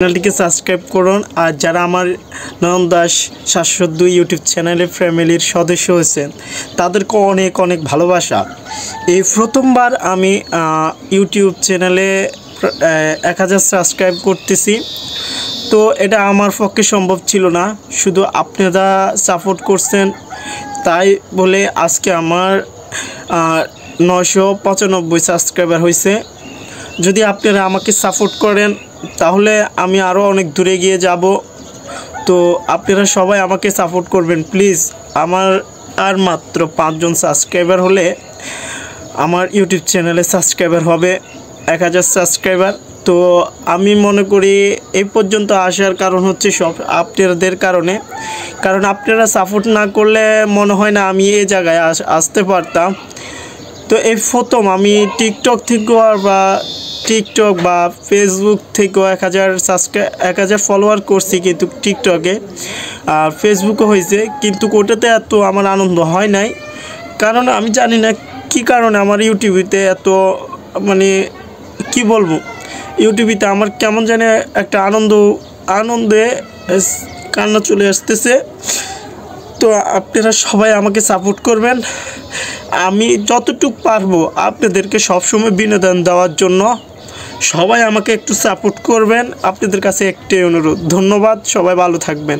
চ্যানেলটিকে সাবস্ক্রাইব করুন। আর যারা আমার নয়ন দাস 702 ইউটিউব চ্যানেলের ফ্যামিলির সদস্য হয়েছেন তাদেরকে অনেক অনেক ভালোবাসা। এই প্রথমবার আমি ইউটিউব চ্যানেলে 1000 সাবস্ক্রাইব করতেছি, তো এটা আমার পক্ষে সম্ভব ছিল না, শুধু আপনারা সাপোর্ট করছেন তাই বলে আজকে আমার 995 সাবস্ক্রাইবার হয়েছে। যদি আপনারা আমাকে সাপোর্ট করেন তাহলে আমি আরও অনেক দূরে গিয়ে যাব। তো আপনারা সবাই আমাকে সাপোর্ট করবেন প্লিজ। আমার আর মাত্র 5 জন সাবস্ক্রাইবার হলে আমার ইউটিউব চ্যানেলে সাবস্ক্রাইবার হবে 1000 সাবস্ক্রাইবার। তো আমি মনে করি এই পর্যন্ত আসার কারণ হচ্ছে সব আপনাদের কারণে, কারণ আপনারা সাপোর্ট না করলে মনে হয় না আমি এই জায়গায় আসতে পারতাম। তো এই প্রথম আমি টিকটক বা ফেসবুক থেকেও 1000 ফলোয়ার করছি, কিন্তু টিকটকে আর ফেসবুকও হয়েছে, কিন্তু ওটাতে এত আমার আনন্দ হয় নাই। কারণ আমি জানি না কী কারণে আমার ইউটিউবেতে এত কি বলবো, ইউটিউবেতে আমার কেমন জানি একটা আনন্দে কান্না চলে আসতেছে। তো আপনারা সবাই আমাকে সাপোর্ট করবেন, আমি যতটুকু পারবো আপনাদেরকে সবসময় বিনোদন দেওয়ার জন্য সবাই আমাকে একটু সাপোর্ট করবেন। আপনাদের কাছে একটাই অনুরোধ। ধন্যবাদ, সবাই ভালো থাকবেন।